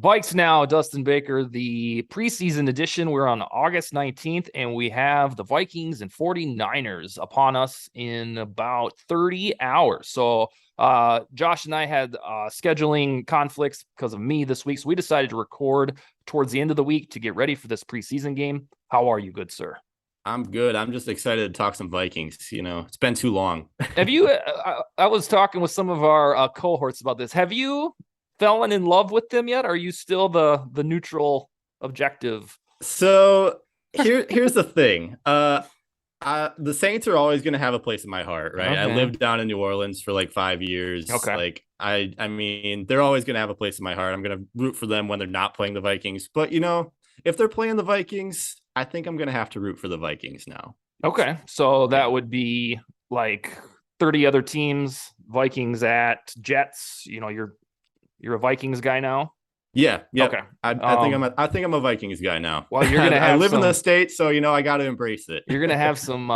VikesNow, Dustin Baker, the preseason edition. We're on August 19th, and we have the Vikings and 49ers upon us in about 30 hours. So Josh and I had scheduling conflicts because of me this week, so we decided to record towards the end of the week to get ready for this preseason game. How are you, good sir? I'm good. I'm just excited to talk some Vikings. It's been too long. Have you? I was talking with some of our cohorts about this. Have you fallen in love with them yet? Are you still the neutral objective? So here's the thing. The Saints are always going to have a place in my heart, right? I Okay. lived down in New Orleans for like 5 years. Okay. I mean, they're always going to have a place in my heart. I'm going to root for them when they're not playing the Vikings. But if they're playing the Vikings, I think I'm going to have to root for the Vikings now. Okay. So Yeah. that would be like 30 other teams, Vikings at Jets. You're a Vikings guy now. Yeah, Okay. yep. I think I'm a Vikings guy now. Well, you're gonna I have live in the some state, so I got to embrace it. you're gonna have some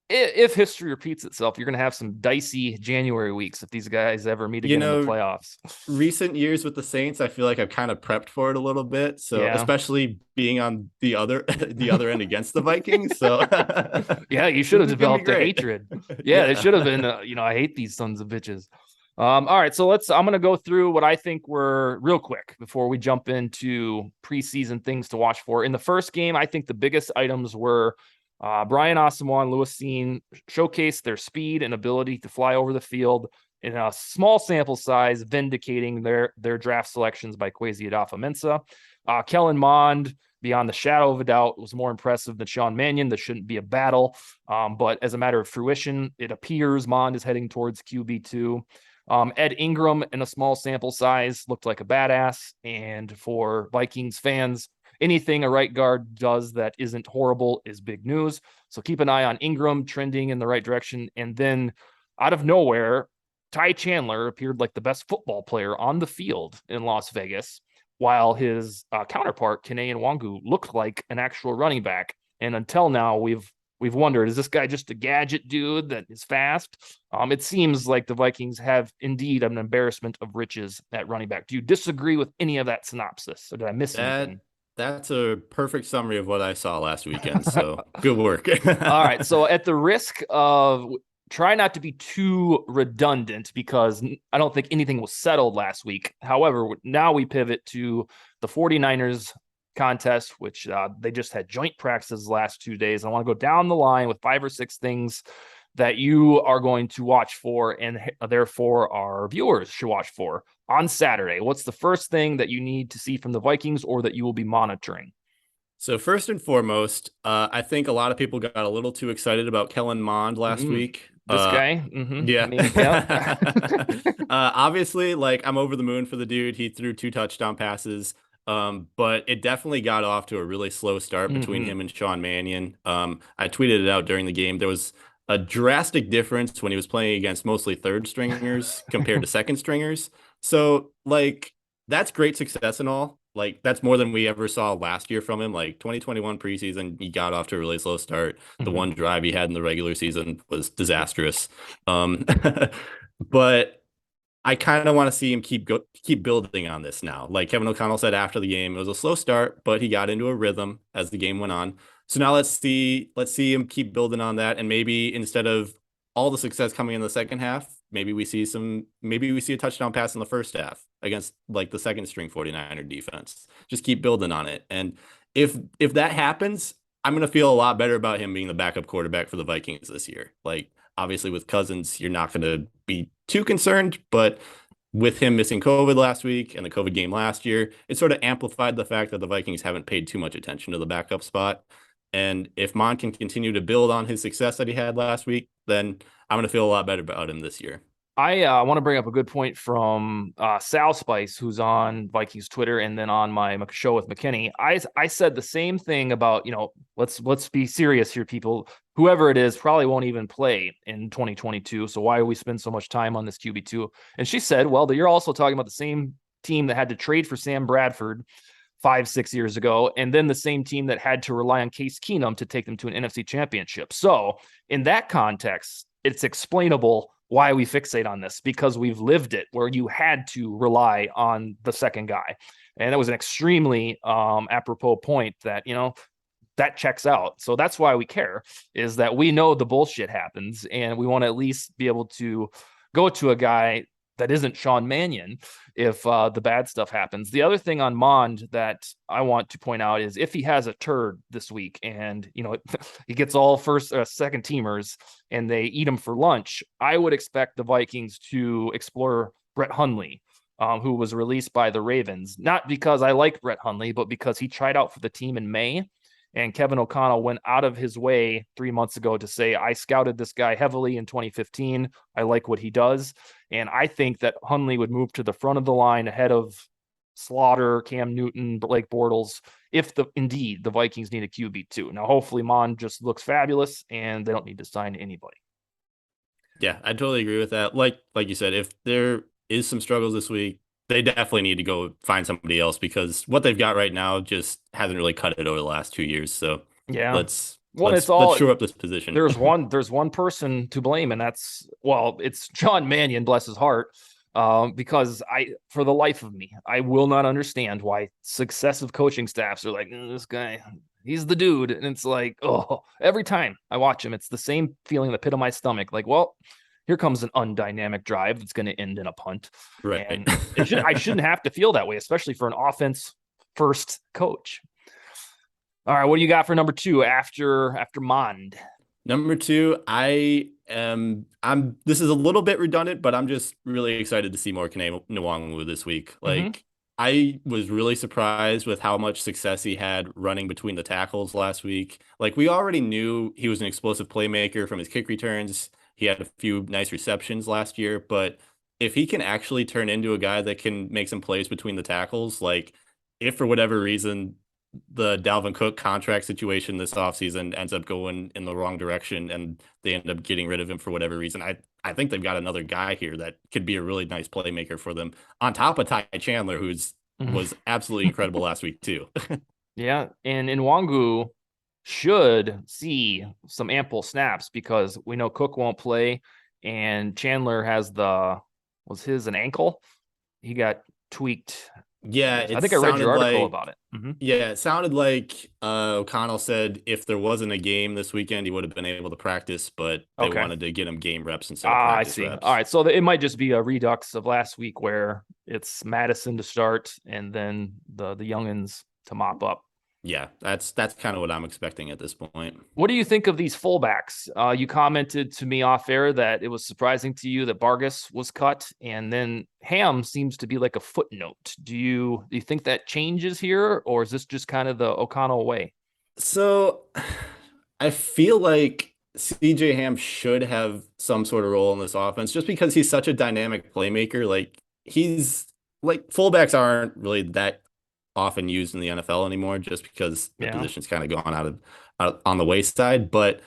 if history repeats itself, you're gonna have some dicey January weeks if these guys ever meet you again in the know, playoffs. recent years with the Saints, I feel like I've kind of prepped for it a little bit. So Yeah. especially being on the other the other end against the Vikings. So Yeah, you should this have is gonna be developed a great. hatred. Yeah, it Yeah. should have been. I hate these sons of bitches. All right, so I'm gonna go through what I think were real quick before we jump into preseason things to watch for. In the first game, I think the biggest items were Brian Asamoah and Lewis Seen showcased their speed and ability to fly over the field in a small sample size, vindicating their draft selections by Kwesi Adofo-Mensah. Kellen Mond, beyond the shadow of a doubt, was more impressive than Sean Mannion. This shouldn't be a battle, but as a matter of fruition, it appears Mond is heading towards QB2. Ed Ingram, in a small sample size, looked like a badass. And for Vikings fans, anything a right guard does that isn't horrible is big news. So keep an eye on Ingram trending in the right direction. And then out of nowhere, Ty Chandler appeared like the best football player on the field in Las Vegas, while his counterpart, Kene Nwangu, looked like an actual running back. And until now, we've wondered, is this guy just a gadget dude that is fast? It seems like the Vikings have indeed an embarrassment of riches at running back. Do you disagree with any of that synopsis, or did I miss That anything? that's a perfect summary of what I saw last weekend. So good work. All right. So at the risk of try not to be too redundant because I don't think anything was settled last week. However, now we pivot to the 49ers contest, which they just had joint practices last 2 days. I want to go down the line with 5 or 6 things that you are going to watch for and therefore our viewers should watch for on Saturday. What's the first thing that you need to see from the Vikings or that you will be monitoring? So first and foremost, I think a lot of people got a little too excited about Kellen Mond last Mm, week. this guy, Yeah. me, yeah. Obviously, like I'm over the moon for the dude. He threw 2 touchdown passes. But it definitely got off to a really slow start between him and Sean Mannion. I tweeted it out during the game. There was a drastic difference when he was playing against mostly third stringers compared to second stringers. So, like, that's great success and all. Like, that's more than we ever saw last year from him. Like, 2021 preseason, he got off to a really slow start. The one drive he had in the regular season was disastrous. Um, but I kind of want to see him keep building on this now. Like Kevin O'Connell said after the game, it was a slow start, but he got into a rhythm as the game went on. So now let's see him keep building on that, and maybe instead of all the success coming in the second half, maybe we see a touchdown pass in the first half against like the second string 49er defense. Just keep building on it, and if that happens, I'm gonna feel a lot better about him being the backup quarterback for the Vikings this year. Like obviously with Cousins, you're not going to be too concerned, but with him missing COVID last week and the COVID game last year, it sort of amplified the fact that the Vikings haven't paid too much attention to the backup spot. And if Mon can continue to build on his success that he had last week, then I'm going to feel a lot better about him this year. I want to bring up a good point from Sal Spice, who's on Vikings Twitter, and then on my show with McKinney. I said the same thing about let's be serious here, people. Whoever it is probably won't even play in 2022. So why do we spend so much time on this QB2? And she said, well, you're also talking about the same team that had to trade for Sam Bradford 5, 6 years ago, and then the same team that had to rely on Case Keenum to take them to an NFC championship. So in that context, it's explainable why we fixate on this because we've lived it where you had to rely on the second guy. And that was an extremely apropos point that, that checks out. So that's why we care, is that we know the bullshit happens and we want to at least be able to go to a guy that isn't Sean Mannion if the bad stuff happens. The other thing on Mond that I want to point out is if he has a turd this week and, he gets all first second teamers and they eat him for lunch, I would expect the Vikings to explore Brett Hundley, who was released by the Ravens, not because I like Brett Hundley, but because he tried out for the team in May. And Kevin O'Connell went out of his way 3 months ago to say, I scouted this guy heavily in 2015. I like what he does. And I think that Hundley would move to the front of the line ahead of Slaughter, Cam Newton, Blake Bortles, if indeed the Vikings need a QB too. Now, hopefully Mon just looks fabulous and they don't need to sign anybody. Yeah, I totally agree with that. Like you said, if there is some struggles this week, they definitely need to go find somebody else because what they've got right now just hasn't really cut it over the last 2 years. So yeah, let's it's all, shore up this position. There's one person to blame, and it's John Mannion, bless his heart. Because for the life of me, I will not understand why successive coaching staffs are like, this guy, he's the dude. And it's like, oh, every time I watch him, it's the same feeling in the pit of my stomach. Like, well, here comes an undynamic drive that's going to end in a punt. Right. And I shouldn't have to feel that way, especially for an offense first coach. All right, what do you got for number 2 after Mond? Number 2, this is a little bit redundant, but I'm just really excited to see more Kene Nwangwu this week. Like, I was really surprised with how much success he had running between the tackles last week. Like, we already knew he was an explosive playmaker from his kick returns. He had a few nice receptions last year, but if he can actually turn into a guy that can make some plays between the tackles, like if for whatever reason the Dalvin Cook contract situation this offseason ends up going in the wrong direction and they end up getting rid of him for whatever reason, I think they've got another guy here that could be a really nice playmaker for them on top of Ty Chandler, who's was absolutely incredible last week too. Yeah, and Nwangwu should see some ample snaps because we know Cook won't play and Chandler has was his an ankle? He got tweaked. Yeah, I think I read your article about it. Yeah, it sounded like O'Connell said if there wasn't a game this weekend, he would have been able to practice, but they wanted to get him game reps instead of practice I see. reps. All right, so it might just be a redux of last week where it's Madison to start and then the youngins to mop up. Yeah, that's kind of what I'm expecting at this point. What do you think of these fullbacks? You commented to me off air that it was surprising to you that Vargas was cut, and then Ham seems to be like a footnote. Do you think that changes here, or is this just kind of the O'Connell way? So I feel like CJ Ham should have some sort of role in this offense just because he's such a dynamic playmaker. Like fullbacks aren't really that often used in the NFL anymore just because the position's kind of gone out on the wayside. But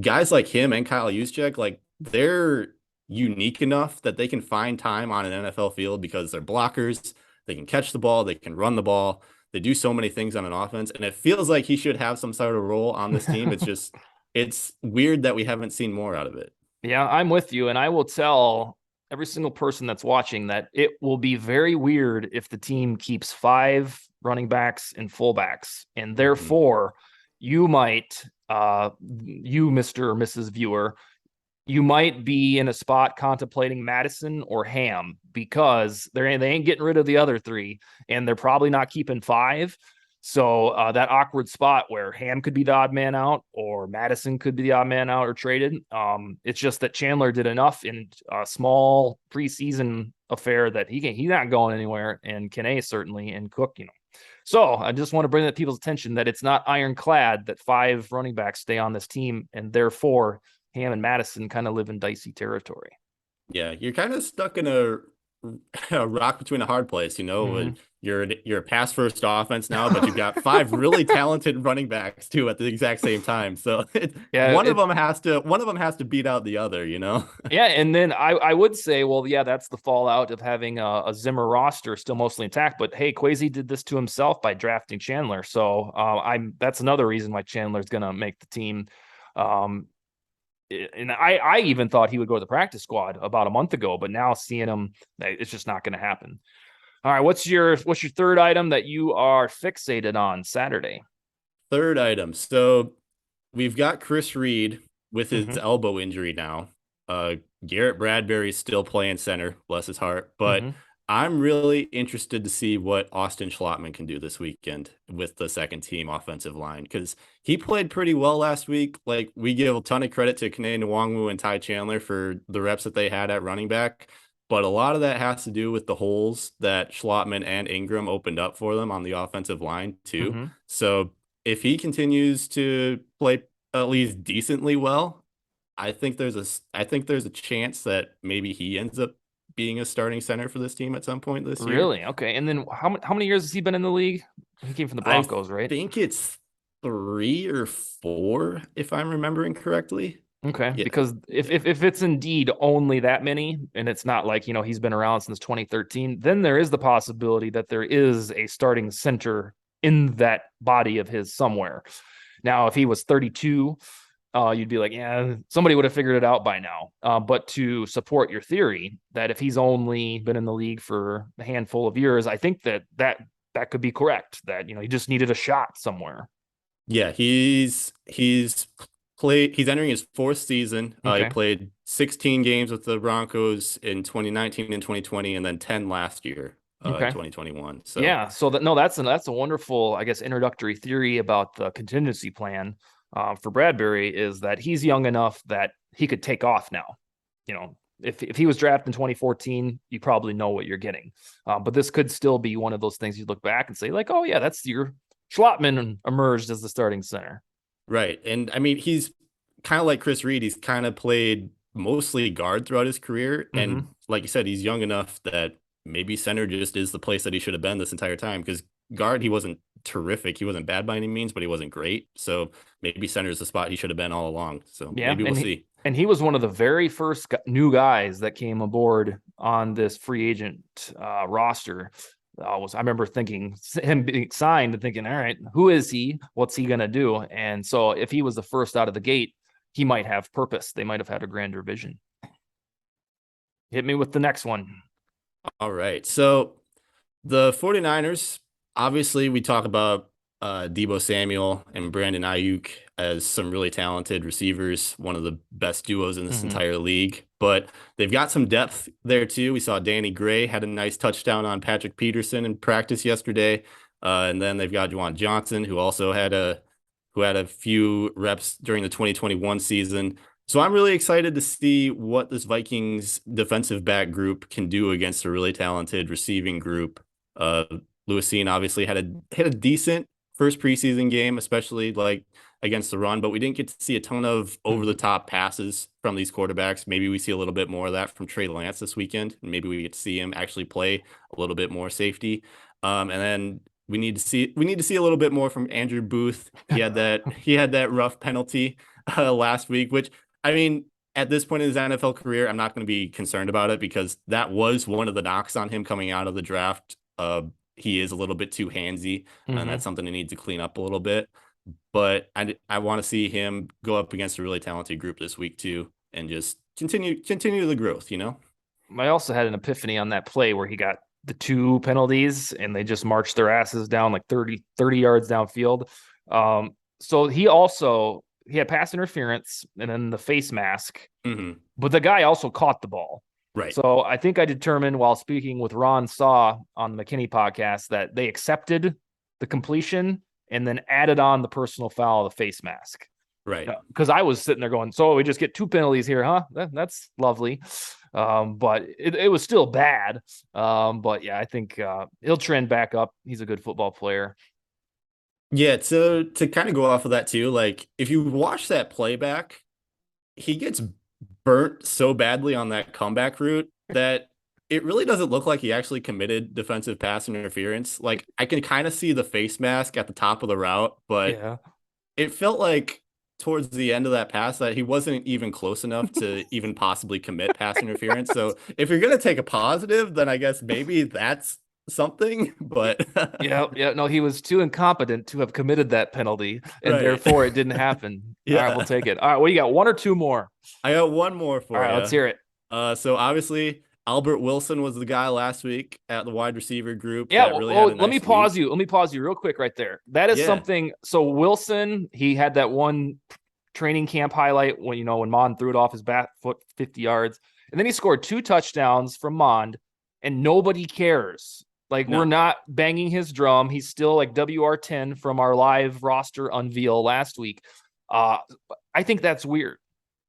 guys like him and Kyle Juszczyk, like they're unique enough that they can find time on an NFL field because they're blockers. They can catch the ball. They can run the ball. They do so many things on an offense. And it feels like he should have some sort of role on this team. It's weird that we haven't seen more out of it. Yeah, I'm with you. And I will tell every single person that's watching that it will be very weird if the team keeps 5 running backs and fullbacks. And therefore, you might, you, Mr. or Mrs. Viewer, you might be in a spot contemplating Madison or Ham because they ain't getting rid of the other 3, and they're probably not keeping 5. So that awkward spot where Ham could be the odd man out or Madison could be the odd man out or traded. It's just that Chandler did enough in a small preseason affair that he's not going anywhere, and Kene certainly, and Cook, So I just want to bring that people's attention that it's not ironclad that 5 running backs stay on this team, and therefore Ham and Madison kind of live in dicey territory. Yeah, you're kind of stuck in a rock between a hard place, You're a pass first offense now, but you've got 5 really talented running backs too at the exact same time. So one of them has to beat out the other, Yeah, and then I would say, well, yeah, that's the fallout of having a Zimmer roster still mostly intact. But hey, Kwesi did this to himself by drafting Chandler, so that's another reason why Chandler's gonna make the team. And I even thought he would go to the practice squad about a month ago, but now seeing him, it's just not going to happen. All right, what's your third item that you are fixated on Saturday? Third item. So we've got Chris Reed with his Mm-hmm. elbow injury now. Uh, Garrett Bradbury's still playing center, bless his heart. But Mm-hmm. I'm really interested to see what Austin Schlottman can do this weekend with the second team offensive line because he played pretty well last week. Like we give a ton of credit to Kene Nwangwu and Ty Chandler for the reps that they had at running back. But a lot of that has to do with the holes that Schlottman and Ingram opened up for them on the offensive line, too. Mm-hmm. So if he continues to play at least decently well, I think there's a chance that maybe he ends up being a starting center for this team at some point this year. Really? Okay. And then how many years has he been in the league? He came from the I Broncos, right? think it's 3 or 4, if I'm remembering correctly. Okay. Yeah, Because if it's indeed only that many, and it's not like, he's been around since 2013, then there is the possibility that there is a starting center in that body of his somewhere. Now, if he was 32, you'd be like, yeah, somebody would have figured it out by now. But to support your theory that if he's only been in the league for a handful of years, I think that could be correct. That he just needed a shot somewhere. yeah, he's entering his fourth season. He Okay. played 16 games with the Broncos in 2019 and 2020, and then 10 last year, in Okay. 2021. So Yeah. So that's a wonderful, I guess, introductory theory about the contingency plan for Bradbury is that he's young enough that he could take off now. If he was drafted in 2014, you probably know what you're getting. But this could still be one of those things you look back and say, like, oh yeah, that's your Schlottman emerged as the starting center. right, and I mean he's kind of like Chris Reed. He's kind of played mostly guard throughout his career, and Mm-hmm. like you said, he's young enough that maybe center just is the place that he should have been this entire time. Because guard, he wasn't terrific. He wasn't bad by any means, but he wasn't great. So maybe center is the spot he should have been all along. So Yeah, maybe we'll see. and he was one of the very first new guys that came aboard on this free agent roster. I remember thinking him being signed and thinking, all right, who is he? What's he gonna do? And so if he was the first out of the gate, he might have purpose. They might have had a grander vision. Hit me with the next one. All right. So the 49ers, obviously, we talk about Debo Samuel and Brandon Ayuk as some really talented receivers, one of the best duos in this Mm-hmm. entire league. But they've got some depth there too. We saw Danny Gray had a nice touchdown on Patrick Peterson in practice yesterday, and then they've got Juwan Johnson, who had a few reps during the 2021 season. So I'm really excited to see what this Vikings defensive back group can do against a really talented receiving group. Lewisine obviously had a decent first preseason game, especially like against the run, but we didn't get to see a ton of over the top passes from these quarterbacks. Maybe we see a little bit more of that from Trey Lance this weekend, and maybe we get to see him actually play a little bit more safety. And then we need to see a little bit more from Andrew Booth. He had that rough penalty last week, which I mean, at this point in his NFL career, I'm not going to be concerned about it because that was one of the knocks on him coming out of the draft. He is a little bit too handsy, and Mm-hmm. that's something he needs to clean up a little bit. But I want to see him go up against a really talented group this week too, and just continue the growth. I also had an epiphany on that play where he got the two penalties and they just marched their asses down like 30 yards downfield. So he had pass interference and then the face mask, Hmm. but the guy also caught the ball. Right. So I think I determined while speaking with Ron Saw on the McKinney podcast that they accepted the completion and then added on the personal foul of the face mask. Right. Because I was sitting there going, so we just get two penalties here, huh? That's lovely. But it was still bad. But yeah, I think he'll trend back up. He's a good football player. Yeah. So to kind of go off of that too, like if you watch that playback, he gets burnt so badly on that comeback route that it really doesn't look like he actually committed defensive pass interference. Like I can kind of see the face mask at the top of the route, but Yeah. it felt like towards the end of that pass that he wasn't even close enough to even possibly commit pass interference. So if you're gonna take a positive, then I guess maybe that's something. But Yeah. Yeah. No, he was too incompetent to have committed that penalty, and right. therefore it didn't happen. All right, we'll Yeah. take it. All right, well, you got one or two more. I got one more All for right, let's you. hear it. So obviously, Albert Wilson was the guy last week at the wide receiver group Yeah. that really had a Let me nice pause week. you. Let me pause you real quick right there. That is Yeah. something. So Wilson, he had that one training camp highlight when, when Mond threw it off his back foot 50 yards. And then he scored 2 touchdowns from Mond, and nobody cares. Like, we're No, not banging his drum. He's still like WR10 from our live roster unveil last week. I think that's weird.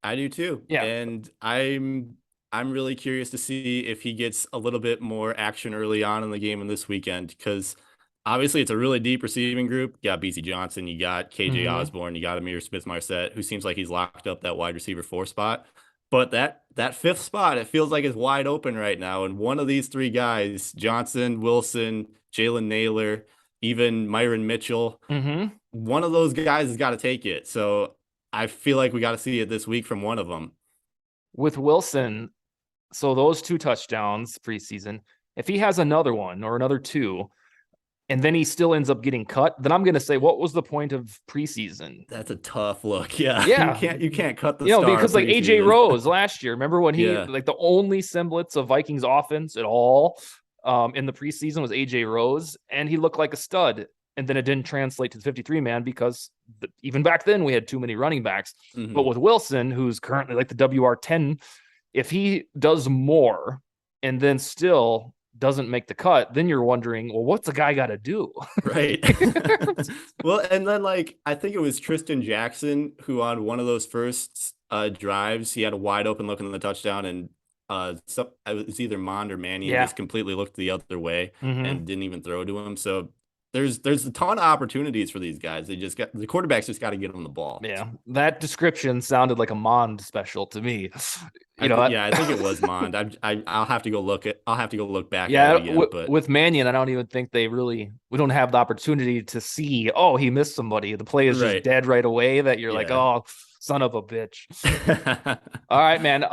I do too. Yeah. And I'm really curious to see if he gets a little bit more action early on in the game in this weekend, because obviously it's a really deep receiving group. You got BC Johnson, you got KJ Osborne, you got Amir Smith-Marset, who seems like he's locked up that wide receiver 4 spot. But that 5th spot, it feels like it's wide open right now. And one of these 3 guys, Johnson, Wilson, Jalen Naylor, even Myron Mitchell, one of those guys has got to take it. So I feel like we got to see it this week from one of them. With Wilson, so those 2 touchdowns preseason, if he has another one or another 2, and then he still ends up getting cut, then I'm going to say, what was the point of preseason? That's a tough look. Yeah. Yeah. You can't cut the star because like AJ preseason. Rose last year, remember when he, Yeah. like, the only semblance of Vikings offense at all in the preseason was AJ Rose, and he looked like a stud. And then it didn't translate to the 53 man because even back then we had too many running backs. But with Wilson, who's currently like the WR10, if he does more and then still doesn't make the cut, then you're wondering, well, what's the guy got to do? Right. Well, and then I think it was Tristan Jackson who on one of those first drives, he had a wide open look in the touchdown, and so it was either Mond or Mannion just completely looked the other way and didn't even throw to him. So there's a ton of opportunities for these guys. The quarterbacks just got to get them the ball. Yeah, that description sounded like a Mond special to me. I think it was Mond. I'll have to go look back at it again. But with Mannion, I don't even think we don't have the opportunity to see, oh, he missed somebody. The play is just dead right away that you're like, oh, son of a bitch. All right, man.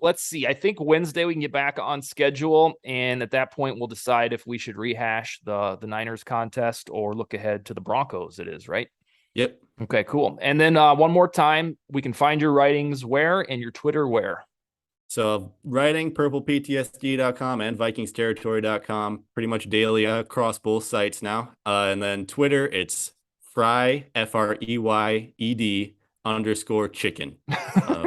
Let's see. I think Wednesday we can get back on schedule, and at that point we'll decide if we should rehash the Niners contest or look ahead to the Broncos. It is, right? Yep. Okay, cool. And then one more time, we can find your writings where, and your Twitter where? So writing purpleptsd.com and vikingsterritory.com pretty much daily across both sites now. And then Twitter, it's Frey, FREYED_chicken.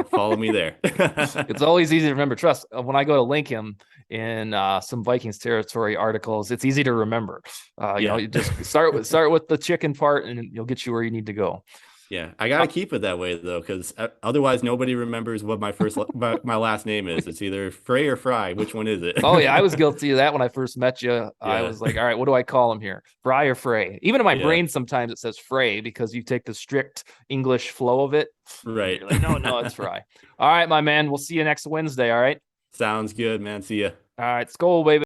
Follow me there. It's always easy to remember. Trust, when I go to link him in some Vikings territory articles, it's easy to remember. You just start with the chicken part, and you'll get you where you need to go. Yeah, I gotta keep it that way though, because otherwise nobody remembers what my my last name is. It's either Frey or Fry. Which one is it? Oh yeah, I was guilty of that when I first met you. Yeah. I was like, all right, what do I call him here? Fry or Frey? Even in my brain, sometimes it says Frey because you take the strict English flow of it. Right. You're like, no, it's Fry. All right, my man. We'll see you next Wednesday. All right. Sounds good, man. See ya. All right, Skol, baby.